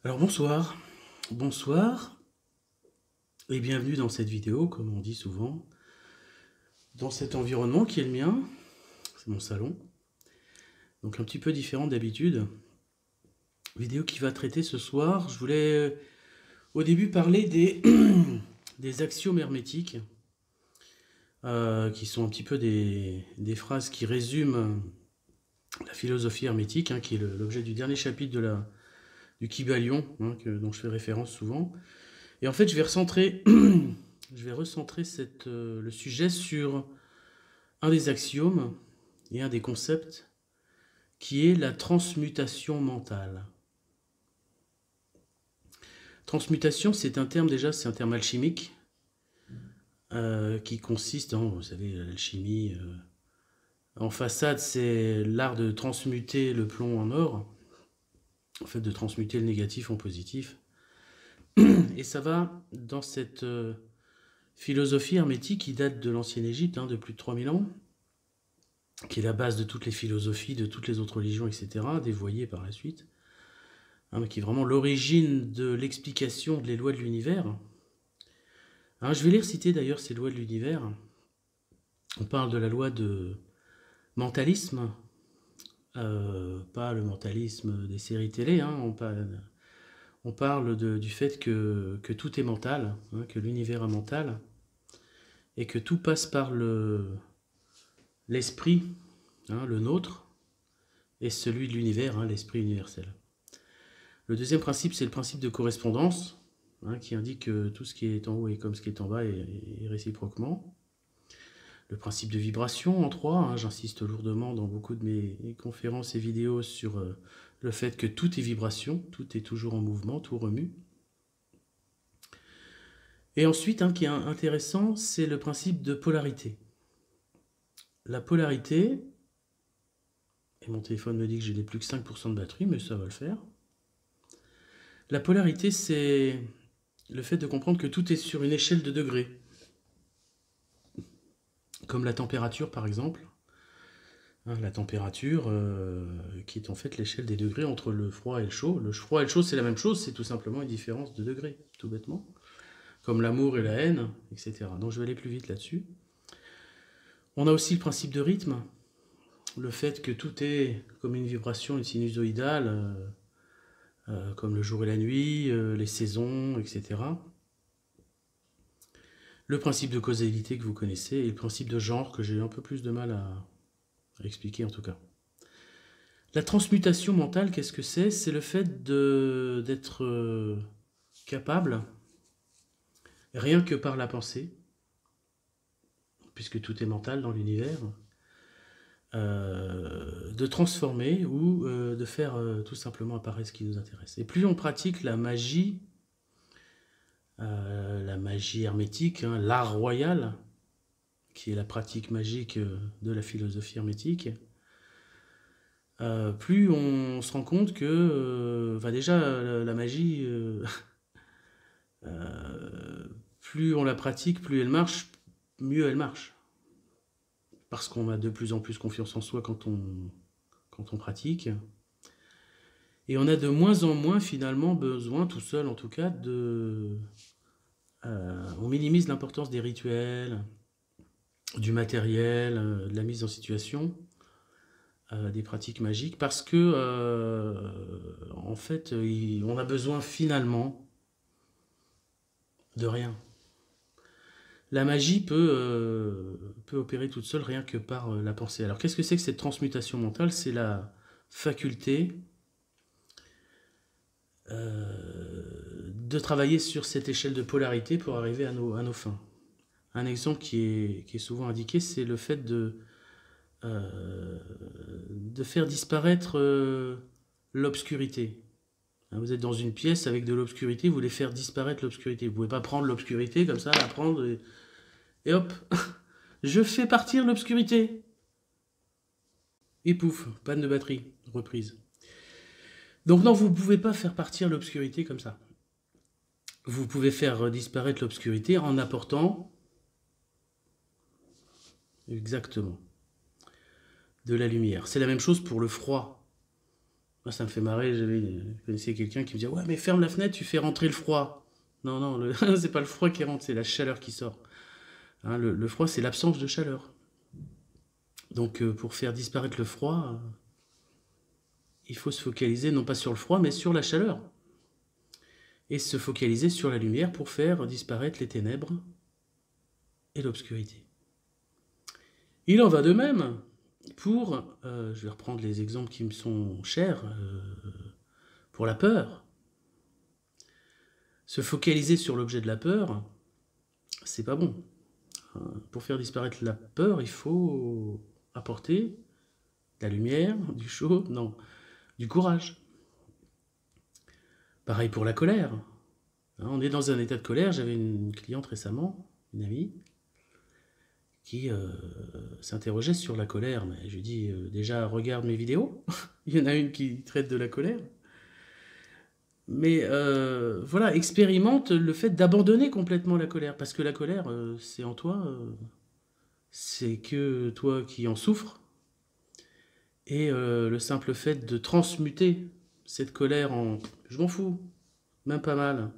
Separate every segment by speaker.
Speaker 1: Alors bonsoir et bienvenue dans cette vidéo, comme on dit souvent, dans cet environnement qui est le mien, c'est mon salon, donc un petit peu différent d'habitude. Vidéo qui va traiter ce soir, je voulais au début parler des axiomes hermétiques, qui sont un petit peu des phrases qui résument la philosophie hermétique, qui est l'objet du dernier chapitre du Kybalion, dont je fais référence souvent. Et en fait, je vais recentrer le sujet sur un des axiomes et un des concepts qui est la transmutation mentale. Transmutation, c'est un terme alchimique qui consiste en, vous savez, l'alchimie. En façade, c'est l'art de transmuter le plomb en or, en fait, de transmuter le négatif en positif. Et ça va dans cette philosophie hermétique qui date de l'ancienne Égypte, de plus de 3000 ans, qui est la base de toutes les philosophies, de toutes les autres religions, etc., dévoyées par la suite, mais qui est vraiment l'origine de l'explication des lois de l'univers. Je vais les reciter d'ailleurs, ces lois de l'univers. On parle de la loi de mentalisme, pas le mentalisme des séries télé, on parle du fait que tout est mental, que l'univers est mental, et que tout passe par l'esprit, le nôtre, et celui de l'univers, l'esprit universel. Le deuxième principe, c'est le principe de correspondance, qui indique que tout ce qui est en haut est comme ce qui est en bas et réciproquement. Le principe de vibration en 3, j'insiste lourdement dans beaucoup de mes conférences et vidéos sur le fait que tout est vibration, tout est toujours en mouvement, tout remue. Et ensuite, qui est intéressant, c'est le principe de polarité. La polarité, et mon téléphone me dit que j'ai plus que 5% de batterie, mais ça va le faire. La polarité, c'est le fait de comprendre que tout est sur une échelle de degrés. Comme la température, par exemple. La température, qui est en fait l'échelle des degrés entre le froid et le chaud. Le froid et le chaud, c'est la même chose, c'est tout simplement une différence de degrés, tout bêtement. Comme l'amour et la haine, etc. Donc je vais aller plus vite là-dessus. On a aussi le principe de rythme. Le fait que tout est comme une vibration, une sinusoïdale, comme le jour et la nuit, les saisons, etc. Le principe de causalité que vous connaissez, et le principe de genre que j'ai eu un peu plus de mal à expliquer en tout cas. La transmutation mentale, qu'est-ce que c'est? C'est le fait d'être capable, rien que par la pensée, puisque tout est mental dans l'univers, de transformer ou de faire tout simplement apparaître ce qui nous intéresse. Et plus on pratique la magie hermétique, l'art royal, qui est la pratique magique de la philosophie hermétique, plus on se rend compte que déjà la magie, plus on la pratique, plus elle marche, mieux elle marche. Parce qu'on a de plus en plus confiance en soi quand on pratique. Et on a de moins en moins finalement besoin, tout seul en tout cas, on minimise l'importance des rituels, du matériel, de la mise en situation, des pratiques magiques, parce que en fait, on a besoin finalement de rien. La magie peut opérer toute seule rien que par la pensée. Alors qu'est-ce que c'est que cette transmutation mentale? C'est la faculté de travailler sur cette échelle de polarité pour arriver à nos fins. Un exemple qui est souvent indiqué, c'est le fait de faire disparaître l'obscurité. Vous êtes dans une pièce avec de l'obscurité, vous voulez faire disparaître l'obscurité. Vous ne pouvez pas prendre l'obscurité comme ça, la prendre et hop, je fais partir l'obscurité. Et pouf, panne de batterie, reprise. Donc non, vous ne pouvez pas faire partir l'obscurité comme ça. Vous pouvez faire disparaître l'obscurité en apportant exactement de la lumière. C'est la même chose pour le froid. Moi, ça me fait marrer, je connaissais quelqu'un qui me disait « Ouais, mais ferme la fenêtre, tu fais rentrer le froid. » Non, non, c'est pas le froid qui rentre, c'est la chaleur qui sort. Hein, le froid, c'est l'absence de chaleur. Donc, pour faire disparaître le froid, il faut se focaliser non pas sur le froid, mais sur la chaleur. Et se focaliser sur la lumière pour faire disparaître les ténèbres et l'obscurité. Il en va de même pour, je vais reprendre les exemples qui me sont chers, pour la peur. Se focaliser sur l'objet de la peur, c'est pas bon. Pour faire disparaître la peur, il faut apporter de la lumière, du chaud, non, du courage. Pareil pour la colère. On est dans un état de colère. J'avais une cliente récemment, une amie, qui s'interrogeait sur la colère. Mais je lui dis déjà, regarde mes vidéos. Il y en a une qui traite de la colère. Mais voilà, expérimente le fait d'abandonner complètement la colère. Parce que la colère, c'est en toi. C'est que toi qui en souffres. Et le simple fait de transmuter cette colère en « je m'en fous, même pas mal »,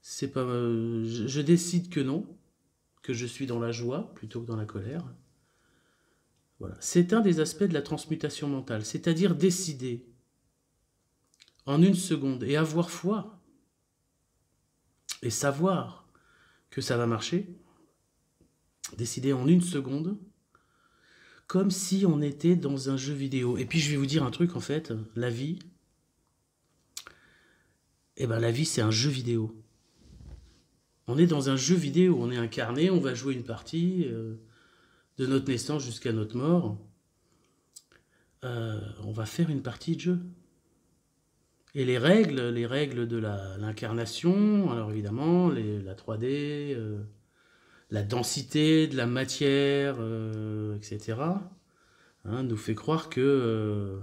Speaker 1: c'est pas, je décide que non, que je suis dans la joie plutôt que dans la colère. Voilà. C'est un des aspects de la transmutation mentale, c'est-à-dire décider en une seconde et avoir foi et savoir que ça va marcher, décider en une seconde, comme si on était dans un jeu vidéo. Et puis je vais vous dire un truc, en fait, la vie, eh ben, la vie c'est un jeu vidéo. On est dans un jeu vidéo, on est incarné, on va jouer une partie de notre naissance jusqu'à notre mort. On va faire une partie de jeu. Et les règles de l'incarnation, alors évidemment, la 3D, la densité de la matière, etc., hein, nous fait croire que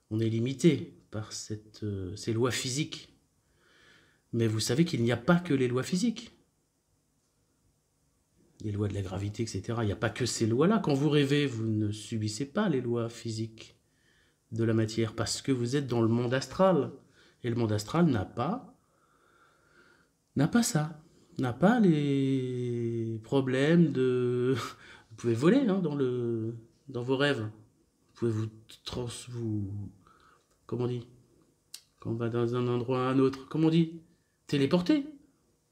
Speaker 1: on est limité par ces lois physiques. Mais vous savez qu'il n'y a pas que les lois physiques. Les lois de la gravité, etc. Il n'y a pas que ces lois-là. Quand vous rêvez, vous ne subissez pas les lois physiques de la matière parce que vous êtes dans le monde astral. Et le monde astral n'a pas ça. N'a pas les problèmes de... Vous pouvez voler hein, dans vos rêves. Vous pouvez comment on dit? Quand on va dans un endroit à un autre, comment on dit? Téléporter. Vous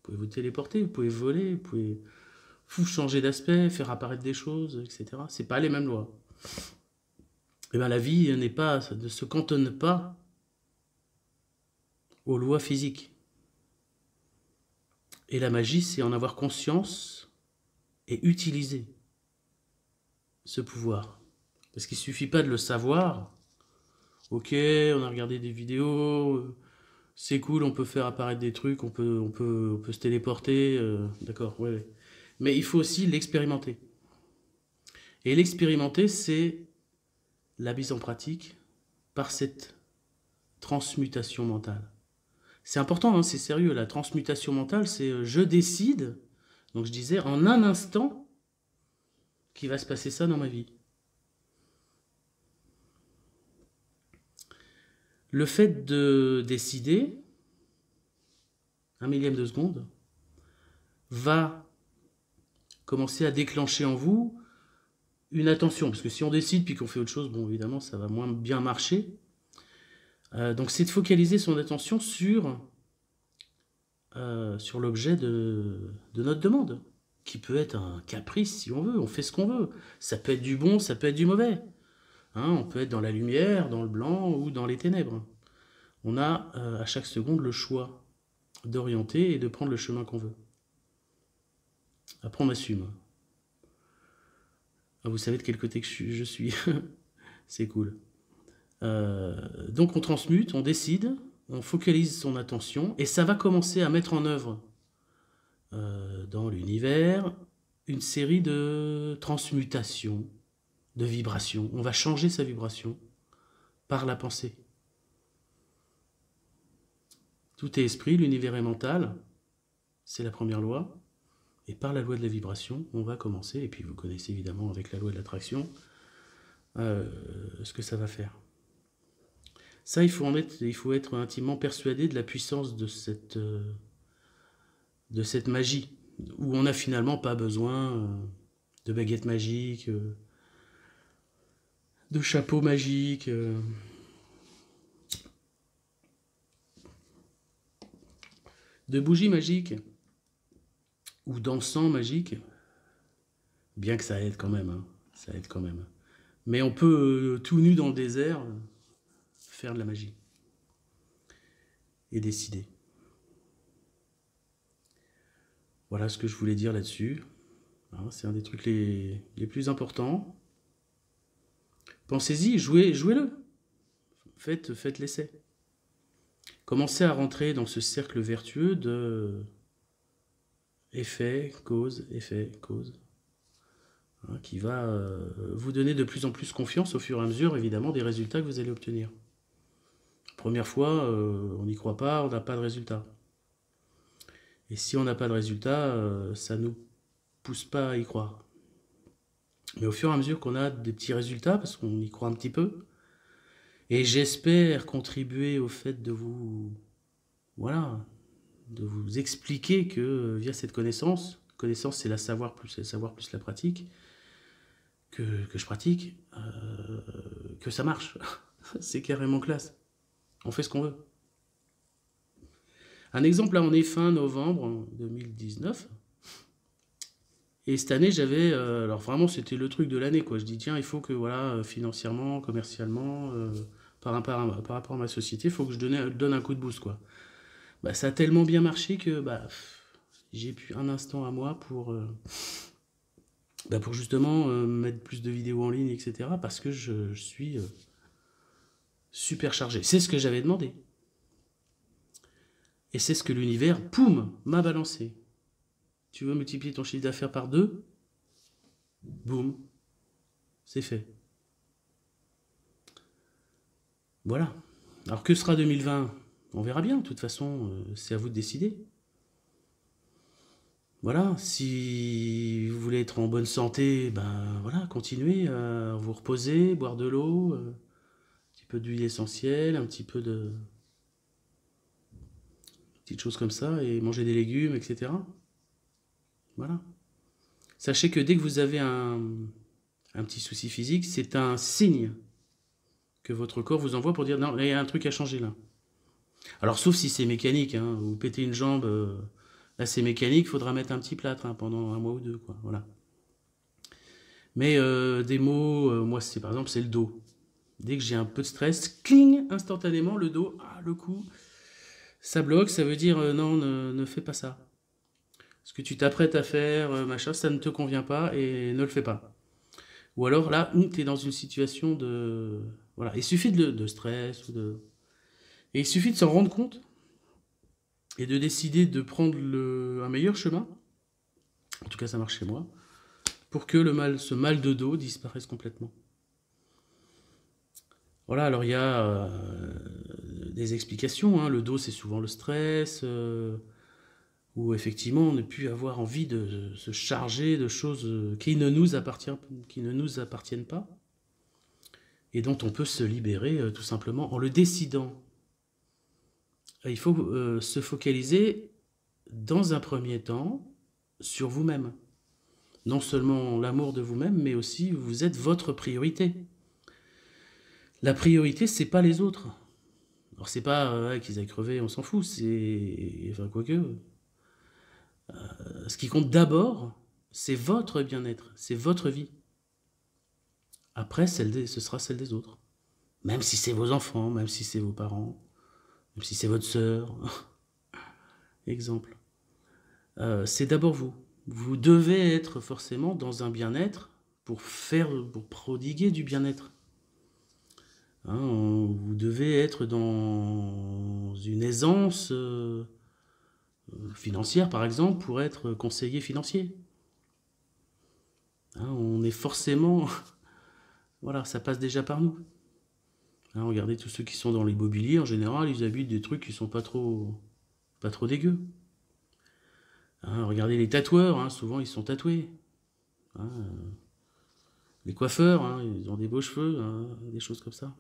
Speaker 1: pouvez vous téléporter, vous pouvez voler, vous pouvez changer d'aspect, faire apparaître des choses, etc. C'est pas les mêmes lois. Et bien la vie ne se cantonne pas aux lois physiques. Et la magie, c'est en avoir conscience et utiliser ce pouvoir. Parce qu'il ne suffit pas de le savoir. Ok, on a regardé des vidéos, c'est cool, on peut faire apparaître des trucs, on peut se téléporter, d'accord, ouais. Mais il faut aussi l'expérimenter. Et l'expérimenter, c'est la mise en pratique par cette transmutation mentale. C'est important, hein, c'est sérieux, la transmutation mentale, c'est je décide, donc je disais, en un instant, qu'il va se passer ça dans ma vie. Le fait de décider, 1/1000 de seconde, va commencer à déclencher en vous une attention. Parce que si on décide puis qu'on fait autre chose, bon évidemment ça va moins bien marcher. Donc c'est de focaliser son attention sur l'objet de notre demande. Qui peut être un caprice si on veut, on fait ce qu'on veut. Ça peut être du bon, ça peut être du mauvais. Hein, on peut être dans la lumière, dans le blanc ou dans les ténèbres. On a à chaque seconde le choix d'orienter et de prendre le chemin qu'on veut. Après on assume. Ah, vous savez de quel côté que je suis. C'est cool. Donc on transmute, on décide, on focalise son attention et ça va commencer à mettre en œuvre dans l'univers une série de transmutations, de vibrations. On va changer sa vibration par la pensée. Tout est esprit, l'univers est mental, c'est la première loi. Et par la loi de la vibration, on va commencer, et puis vous connaissez évidemment avec la loi de l'attraction, ce que ça va faire. Ça, il faut être intimement persuadé de la puissance de cette magie, où on n'a finalement pas besoin de baguettes magiques, de chapeaux magiques, de bougies magiques, ou d'encens magique, bien que ça aide quand même, hein, ça aide quand même. Mais on peut, tout nu dans le désert, faire de la magie. Et décider. Voilà ce que je voulais dire là-dessus. Hein, c'est un des trucs les plus importants. Pensez-y, jouez-le. Faites l'essai. Commencez à rentrer dans ce cercle vertueux de effet, cause, hein, qui va vous donner de plus en plus confiance au fur et à mesure, évidemment, des résultats que vous allez obtenir. Première fois, on n'y croit pas, on n'a pas de résultat. Et si on n'a pas de résultat, ça ne nous pousse pas à y croire. Mais au fur et à mesure qu'on a des petits résultats, parce qu'on y croit un petit peu, et j'espère contribuer au fait de vous, voilà, de vous expliquer que via cette connaissance c'est le savoir plus la pratique, que je pratique, que ça marche. C'est carrément classe. On fait ce qu'on veut. Un exemple, là, on est fin novembre 2019. Et cette année, j'avais... alors vraiment, c'était le truc de l'année, quoi. Je dis, tiens, il faut que, voilà, financièrement, commercialement, par rapport à ma société, il faut que je donne un coup de boost, quoi. Bah, ça a tellement bien marché que bah, j'ai pu un instant à moi pour justement mettre plus de vidéos en ligne, etc. Parce que je suis super chargé. C'est ce que j'avais demandé. Et c'est ce que l'univers, poum, m'a balancé. Tu veux multiplier ton chiffre d'affaires par 2 ? Boum, c'est fait. Voilà. Alors que sera 2020 ? On verra bien, de toute façon, c'est à vous de décider. Voilà, si vous voulez être en bonne santé, ben voilà, continuez à vous reposer, boire de l'eau, un petit peu d'huile essentielle, un petit peu de petites choses comme ça, et manger des légumes, etc. Voilà. Sachez que dès que vous avez un petit souci physique, c'est un signe que votre corps vous envoie pour dire non, il y a un truc à changer là. Alors sauf si c'est mécanique, hein, vous pétez une jambe, là c'est mécanique, il faudra mettre un petit plâtre hein, pendant un mois ou deux, quoi. Voilà. Mais des maux, moi c'est par exemple c'est le dos. Dès que j'ai un peu de stress, cling, instantanément le dos, le cou, ça bloque, ça veut dire non, ne fais pas ça. Ce que tu t'apprêtes à faire, machin, ça ne te convient pas et ne le fais pas. Ou alors là, tu es dans une situation de... Voilà, il suffit de stress ou de... Et il suffit de s'en rendre compte et de décider de prendre un meilleur chemin, en tout cas ça marche chez moi, pour que ce mal de dos disparaisse complètement. Voilà, alors il y a des explications, hein. Le dos c'est souvent le stress, où effectivement on ne peut avoir envie de se charger de choses qui ne nous appartiennent pas, et dont on peut se libérer tout simplement en le décidant. Il faut se focaliser dans un premier temps sur vous-même. Non seulement l'amour de vous-même, mais aussi vous êtes votre priorité. La priorité, c'est pas les autres. Alors c'est pas qu'ils aillent crever, on s'en fout, c'est... Enfin, quoique... ce qui compte d'abord, c'est votre bien-être, c'est votre vie. Après, ce sera celle des autres. Même si c'est vos enfants, même si c'est vos parents, même si c'est votre sœur. Exemple. C'est d'abord vous. Vous devez être forcément dans un bien-être pour prodiguer du bien-être. Hein, vous devez être dans une aisance financière, par exemple, pour être conseiller financier. Hein, on est forcément... voilà, ça passe déjà par nous. Hein, regardez tous ceux qui sont dans l'immobilier, en général, ils habitent des trucs qui sont pas trop dégueux. Hein, regardez les tatoueurs, hein, souvent ils sont tatoués. Hein, les coiffeurs, hein, ils ont des beaux cheveux, hein, des choses comme ça.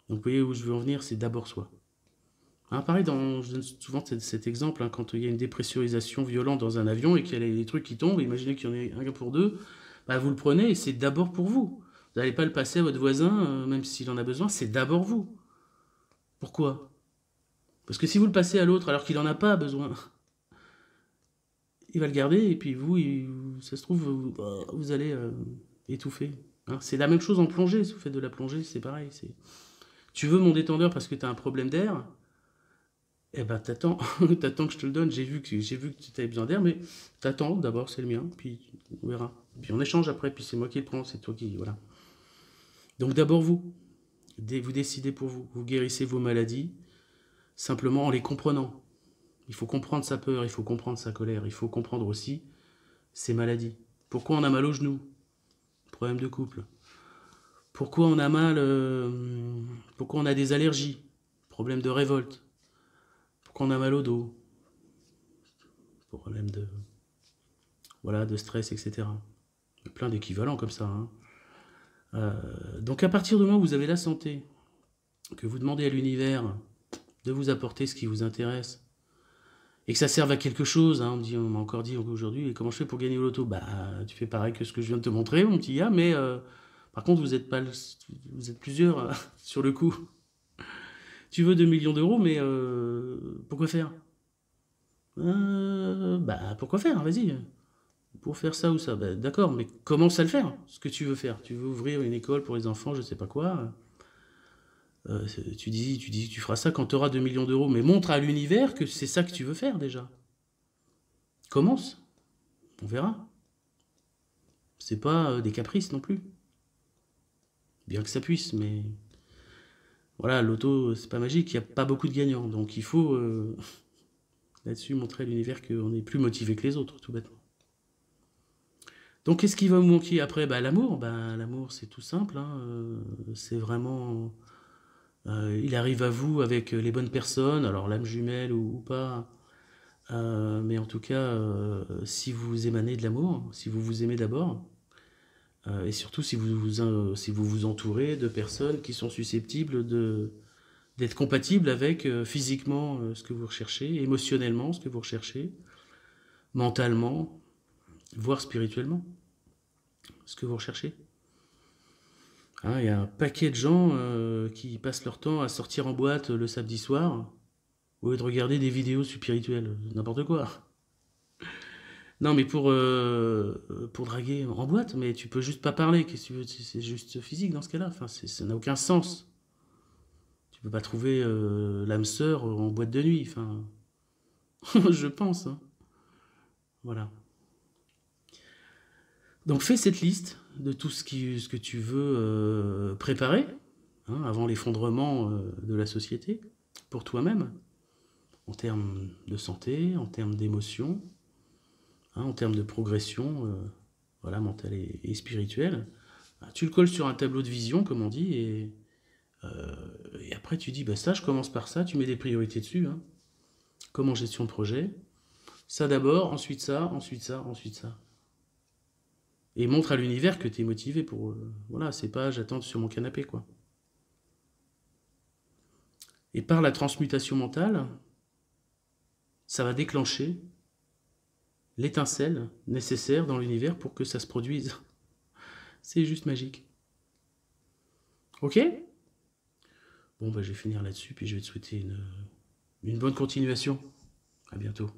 Speaker 1: Donc vous voyez où je veux en venir, c'est d'abord soi. Hein, pareil, je donne souvent cet exemple, hein, quand il y a une dépressurisation violente dans un avion et qu'il y a des trucs qui tombent, imaginez qu'il y en ait un pour deux, bah, vous le prenez et c'est d'abord pour vous. Vous n'allez pas le passer à votre voisin, même s'il en a besoin, c'est d'abord vous. Pourquoi? Parce que si vous le passez à l'autre alors qu'il n'en a pas besoin, il va le garder et puis vous, ça se trouve, vous allez étouffer. Hein, c'est la même chose en plongée, si vous faites de la plongée, c'est pareil. Tu veux mon détendeur parce que tu as un problème d'air, eh ben t'attends, t'attends que je te le donne. J'ai vu que tu avais besoin d'air, mais t'attends d'abord, c'est le mien, puis on verra. Puis on échange après, puis c'est moi qui le prends, c'est toi qui... Voilà. Donc d'abord vous, vous décidez pour vous, vous guérissez vos maladies, simplement en les comprenant. Il faut comprendre sa peur, il faut comprendre sa colère, il faut comprendre aussi ses maladies. Pourquoi on a mal aux genoux? Problème de couple. Pourquoi on a mal... pourquoi on a des allergies? Problème de révolte. Pourquoi on a mal au dos? Problème de... Voilà, de stress, etc. Il y a plein d'équivalents comme ça. Hein. Donc à partir du moment où vous avez la santé, que vous demandez à l'univers de vous apporter ce qui vous intéresse, et que ça serve à quelque chose, hein, on m'a encore dit aujourd'hui, comment je fais pour gagner au loto? Bah, tu fais pareil que ce que je viens de te montrer, mon petit gars, mais par contre, vous êtes plusieurs sur le coup. Tu veux 2 millions d'euros, mais pourquoi faire? Bah, pourquoi faire? Vas-y. Pour faire ça ou ça, bah, d'accord, mais commence à le faire, ce que tu veux faire. Tu veux ouvrir une école pour les enfants, je sais pas quoi. Tu dis que tu feras ça quand tu auras 2 millions d'euros, mais montre à l'univers que c'est ça que tu veux faire déjà. Commence, on verra. C'est pas des caprices non plus. Bien que ça puisse, mais voilà, l'auto, c'est pas magique, il n'y a pas beaucoup de gagnants. Donc il faut là-dessus montrer à l'univers qu'on est plus motivé que les autres, tout bêtement. Donc qu'est-ce qui va vous manquer après? Bah, l'amour. Bah, l'amour, c'est tout simple. Hein. C'est vraiment... il arrive à vous avec les bonnes personnes, alors l'âme jumelle ou pas. Mais en tout cas, si vous émanez de l'amour, si vous vous aimez d'abord, et surtout si vous entourez de personnes qui sont susceptibles d'être compatibles avec physiquement ce que vous recherchez, émotionnellement ce que vous recherchez, mentalement, voire spirituellement ce que vous recherchez. Hein, y a un paquet de gens qui passent leur temps à sortir en boîte le samedi soir au lieu de regarder des vidéos spirituelles, n'importe quoi. Non, mais pour draguer en boîte, mais tu peux juste pas parler, qu'est-ce que tu veux? C'est juste physique dans ce cas-là, enfin, ça n'a aucun sens. Tu peux pas trouver l'âme sœur en boîte de nuit, enfin, je pense. Hein. Voilà. Donc fais cette liste de tout ce que tu veux préparer hein, avant l'effondrement de la société, pour toi-même, en termes de santé, en termes d'émotion, hein, en termes de progression voilà, mentale et spirituelle. Tu le colles sur un tableau de vision, comme on dit, et après tu dis, bah, ça, je commence par ça, tu mets des priorités dessus, hein, comme en gestion de projet. Ça d'abord, ensuite ça, ensuite ça, ensuite ça. Et montre à l'univers que tu es motivé pour... voilà, c'est pas j'attends sur mon canapé, quoi. Et par la transmutation mentale, ça va déclencher l'étincelle nécessaire dans l'univers pour que ça se produise. C'est juste magique. Ok? Bon, bah, je vais finir là-dessus, puis je vais te souhaiter une bonne continuation. À bientôt.